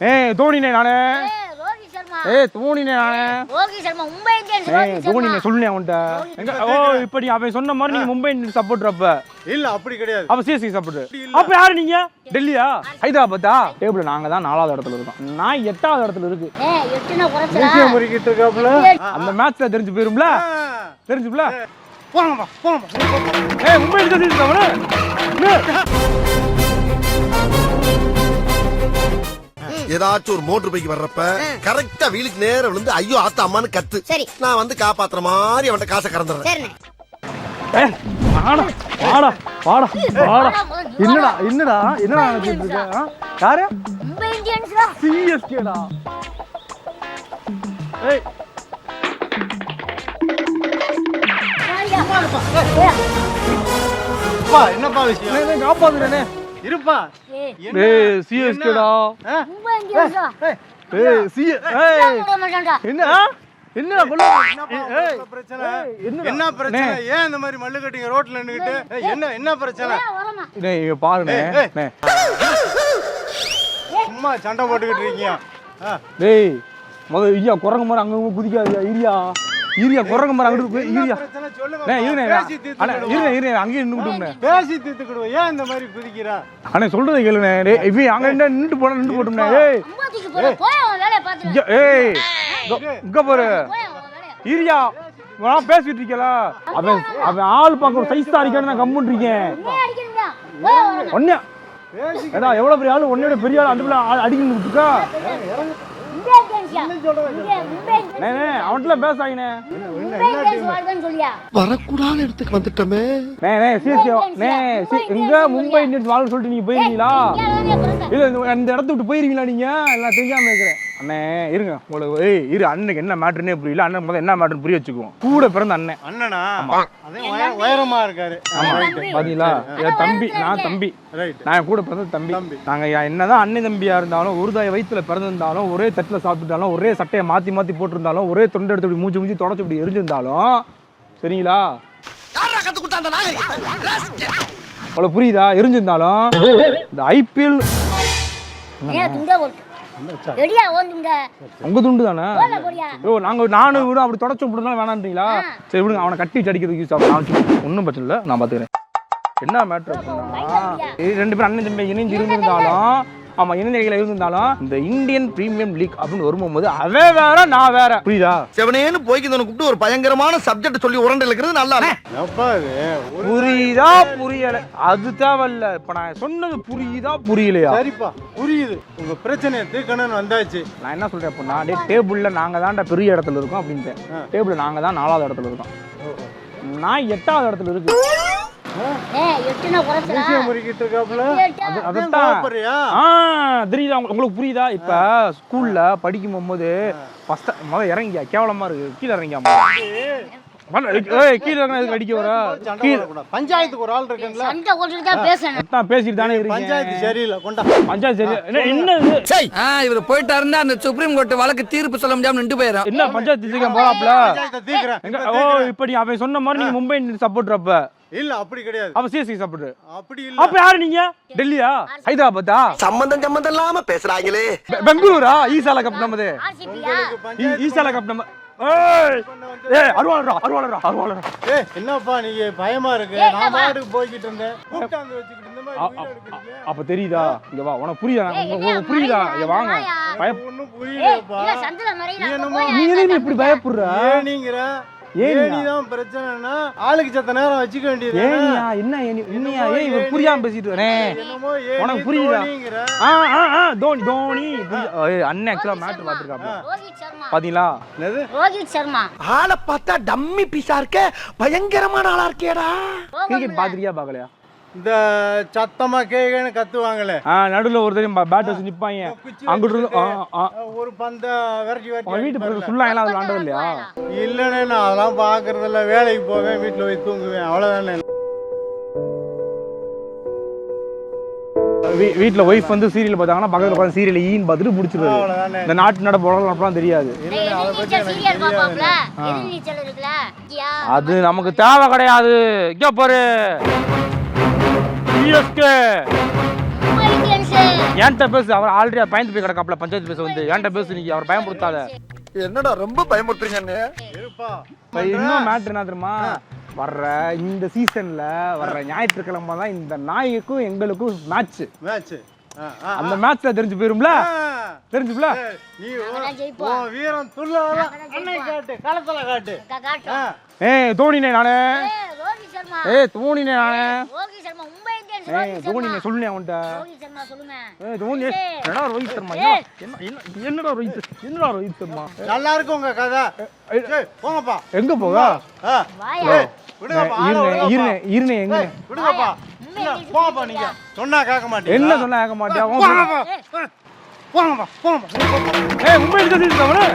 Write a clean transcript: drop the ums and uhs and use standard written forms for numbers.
ஏய் தோனினே நானே. ரோஹித் சர்மா. தோனினே நானே. ரோஹித் சர்மா மும்பை இந்தியன்ஸ் ரோஹித் சர்மா. தோனினே சொல்லுனே அவன்ட்ட. எங்க இப்ப நீ அவன் சொன்ன மாதிரி நீங்க மும்பை இந்தியன்ஸ் சப்போர்ட்டர் அப்ப. இல்ல அப்படி கிடையாது. அப்ப சிஎஸ்கே சப்போர்ட்டர். அப்ப யாரு நீங்க? டெல்லியா? ஹைதராபாத்தா? டேபிள்ல நாங்க தான் 4வது இடத்துல இருக்கோம். நான் 8வது இடத்துல இருக்கு. 8னா குறைச்சலா. மீசியம் முறிக்கிட்டு இருக்காப்ல. அந்த மேட்ச்ல தெரிஞ்சு போயிரும்ல. தெரிஞ்சுப்ல. போங்கப்பா போங்கப்பா. மும்பை இந்தியன்ஸ் இருக்கவனே. ஏதாச்சும் ஒரு மோட்டர் பைக்கு வர்றப்ப கரெக்டா வீலுக்கு நேரம் விழுந்து ஐயோ ஆத்தா அம்மான்னு கத்து. சரி. நான் வந்து காப்பாத்துற மாதிரி அவன்கிட்ட காசை கறந்துடுறேன். சரிண்ணே. என்னடா நினைச்சிட்டு இருக்க? யாரு? மும்பை இந்தியன்ஸ்டா. சிஎஸ்கேடா. ஏய் அப்பா என்னப்பா விஷயம்? காப்பாத்துறேனே. இருப்பா. ஏய் சிஎஸ்கேடா. மும்பை இந்தியன்ஸ்டா. என்ன என்னடா பிரச்சனை? என்ன பிரச்சனை? ஏன் இந்த மாதிரி மல்லு கட்டிங்க ரோட்ல நின்னுகிட்டு? என்ன பிரச்சனை? டேய் பாருனே. சும்மா சண்டை போட்டுக்கிட்டு இருக்கீங்க. டேய் முதல்ல ஐயா குரங்கு மாதிரி அங்க குதிக்காதீங்க. ஈரியா குரங்கு மாதிரி அங்கிட்டு ஈரியா. பிரச்சனை சொல்லுங்க. டேய் இருங்க அங்கேயே நின்னுட்டோம்னே. பேசி தீர்த்துக்கிடுவோம். ஏன் இந்த மாதிரி குதிக்கிறா? அண்ணே சொல்றதை கேளுண்ணே. டேய் இவன் அங்க நின்னு போட்டோம்னே. ஏய் அம்மாதிக்கு போய் அவன் வேலைய பாத்து. ஏய் இங்க பாரு. ஈரியா நான் பேசிட்டு இருக்கல. அவன் ஆள் பார்க்க ஒரு சைஸ் தாரிக்கான நான் கம்முன்னு இருக்கேன். என்ன அடிக்கிறீங்க? போய் ஒண்ணே. ஏடா எவ்வளவு பெரிய ஆளு ஒண்ணே பெரிய ஆளு அண்டுல அடிக்கிட்டு இருக்கா. அவன்கிட்ட பேசாங்கண்ணே. வரக்கூடாத இடத்துக்கு வந்துட்டோமே. எங்க மும்பை இந்தியன்ஸ் வாழ் சொல்லிட்டு நீங்க போயிருக்கீங்களா? இல்ல இந்த இடத்த விட்டு போயிருக்கீங்களா நீங்க? எல்லாம் தெரியாம இருக்கிறேன். அண்ணே இருங்க உங்களுக்கு இரு. அண்ணனுக்கு என்ன மேட்டர்னே புரியல. அண்ணன் முதல்ல என்ன மேட்டர் புரிய வச்சுக்குவோம். கூட பிறந்த அண்ணன். அண்ணனா? அதே உயரமா இருக்காரு. பாத்தீங்களா? என் தம்பி. நான் தம்பி. நான் கூட பிறந்த தம்பி. நாங்க என்னதான் அண்ணன் தம்பியா இருந்தாலும் ஒரு தாய் வயிற்றுல பிறந்திருந்தாலும் ஒரே தட்டுல சாப்பிட்டுட்டாலும் ஒரே சட்டையை மாத்தி மாத்தி போட்டிருந்தாலும் ஒரே தொண்டை எடுத்து இப்படி மூச்சு தொடச்சு இப்படி எரிஞ்சிருந்தாலும் சரிங்களா? அவ்வளவு புரியுதா? எரிஞ்சிருந்தாலும் இந்த ஐபிஎல் உங்க துண்டு தானே. நானும் விட அப்படி தொடச்சு விட்டுருந்தாலும் வேணான்றீங்களா? சரி விடுங்க. அவனை கட்டி அடிக்கிறதுக்கு யூஸ் ஆகும். ஒன்றும் பிரச்சனை இல்லை. நான் பாத்துக்கிறேன். என்ன மேட்ரு அப்படின்னா 2 பேரும் அண்ணன் தம்பி இணைஞ்சு இருந்திருந்தாலும் ஆமா இணைந்திகள் இருந்தாலும் இந்த இந்தியன் பிரீமியம் லீக் அப்படின்னு வரும்போது அவ வேற நான் வேற. புரியுதா? செவனேன்னு போய்க்கு கூப்பிட்டு ஒரு பயங்கரமான சப்ஜெக்ட் சொல்லி உரண்டை இருக்கிறது நல்லா புரியுதா? புரியல அது தேவையில்ல. இப்ப நான் சொன்னது புரியுதா புரியலையா? சரிப்பா புரியுது. உங்க பிரச்சனை தீர்க்கணும்னு வந்தாச்சு. நான் என்ன சொல்றேன் அப்படின்னா டேபிள்ல நாங்க தான்டா பெரிய இடத்துல இருக்கோம் அப்படின்ட்டு. டேபிள்ல நாங்க தான் 4வது இடத்துல இருக்கோம். நான் 8வது இடத்துல இருக்கு. உங்களுக்கு புரியுதா? இப்ப ஸ்கூல்ல படிக்கும் போகும்போது முதல்ல இறங்கியா கேவலமா இருக்கு. கீழே இறங்கியா கீழே அடிக்க வர பஞ்சாயத்துக்கு ஒரு ஆள் இருக்குங்களா? பேசிட்டு தானே பஞ்சாயத்து சரியில்லை. பஞ்சாயத்து சரியில்லை. என்ன இவர் போயிட்டாருன்னா அந்த சுப்ரீம் கோர்ட் வழக்கு தீர்ப்பு சொல்ல முடியாம நின்று போயிடும். என்ன பஞ்சாயத்து போறாப்ல? இப்ப நீ அவன் சொன்ன மாதிரி நீங்க மும்பை இந்தியன்ஸ் சப்போர்ட்டர் அப்ப. இல்ல அப்படி கிடையாது. அப்ப சிஎஸ்கே சப்போர்ட்டர். அப்படி இல்ல. அப்ப யாரு நீங்க? டெல்லியா? ஹைதராபாத்தா? சம்பந்தம் இல்லாம பேசுறாங்களே. பெங்களூரா? ஈசாலா கப் நமது. ஈசாலா கப் நம்ம. என்னப்பா நீங்க பயமா இருக்கு? நான் பாட்டுக்கு போய்கிட்டு இருந்தேன். கூட்டாந்து வச்சுக்கிட்டு இருந்த மாதிரி. அப்ப தெரியுதா? இங்க வா. உனக்கு புரியுதா? உங்களுக்கு புரியுதா? இங்க வாங்க. ஒண்ணும் புரியலப்பா. நீ எதுக்கு இப்படி பயப்படுற? ஏனிங்கற ஏனிதான் பிரச்சனைனா ஆளுக்கு சத்த நேரம் வச்சுக்க வேண்டியது. ஏனியா என்ன என்னையா? ஏய் இவர் புரியாம பேசிட்டு வரே. உனக்கு புரியுதா? தோனி அண்ணன் ஆக்சுவலா மேட்ச் பாத்துருக்காப்ல. பாத்தீங்களா? என்னது? ரோஹித் சர்மா. ஆளை பார்த்தா டம்மி பீஸா இருக்க. பயங்கரமான ஆளா இருக்கேடா. கிரிக்கெட் பாக்குறியா பாக்கலையா? இந்த சத்தமா கேகன்னு கத்துவாங்களே. நடுவுல ஒரு தெரியும் பேட் வச்சு நிப்பாங்க. அங்கிட்டு ஒரு பந்த விரட்டி விரட்டி வீட்டு பக்கத்துல ஃபுல்லா எல்லாம் விளையாண்டது இல்லையா? இல்லனே நான் அதெல்லாம் பாக்குறது இல்ல. வேலைக்கு போவேன், வீட்டுல போய் தூங்குவேன், அவ்வளவுதானே. வீட்டுல ஒய்ஃப் வந்து சீரியல் பார்த்தாங்கன்னா பக்கத்துல உட்காந்து சீரியல் ஈன்னு பார்த்துட்டு முடிச்சிருவாங்க. இந்த நாட்டு நட போலாம் தெரியாது. அது நமக்கு தேவை கிடையாது. இங்க பாரு சிஎஸ்கே என்கிட்ட பேசு. அவர் ஆல்ரெடி பயந்து போய் கிடக்காப்ல பஞ்சாயத்து பேச வந்து. என்கிட்ட பேசு நீங்க. அவர் பயன்படுத்தாத. என்னடா ரொம்ப பயமுறுத்துறீங்க. இருப்பா இப்ப இன்னும் மேட்ரு என்ன தெரியுமா, வர்ற இந்த சீசன்ல வர்ற ஞாயிற்றுக்கிழமை தான் இந்த நாய்க்கும் எங்களுக்கும் மேட்ச். மேட்ச் அந்த மேட்ச்ல தெரிஞ்சு போயிரும்ல. தெரிஞ்சுல நீ நாங்கதான் ஜெயிப்போம். உன் வீரம் துள்ள அன்னை காட்டு களத்துல காட்டு. காட்டுறோம். ஏய் தோனினே நானே. ரோஹித் சர்மா. ஏய் தோனினே நானே. ரோஹித் சர்மா மும்பை இந்தியன்ஸ். ஏய் தோனினே சொல்லுனே அவன்ட்ட. ரோஹித் சர்மா சொல்லுங்க. ஏய் தோனி என்னடா ரோஹித் சர்மா. என்னடா ரோஹித் சர்மா. நல்லா இருக்கு உங்க கதை. ஏய் போங்கப்பா. எங்க போக? வாயா. விடுங்கப்பா. இருனே எங்க? விடுங்கப்பா. போங்கப்பா நீங்க. சொன்னா கேட்க மாட்டீங்க. என்ன சொன்னா கேட்க மாட்டியா? போங்கப்பா. போங்கப்பா. போங்கப்பா. ஏய் மும்பை இந்தியன்ஸ் அவனே.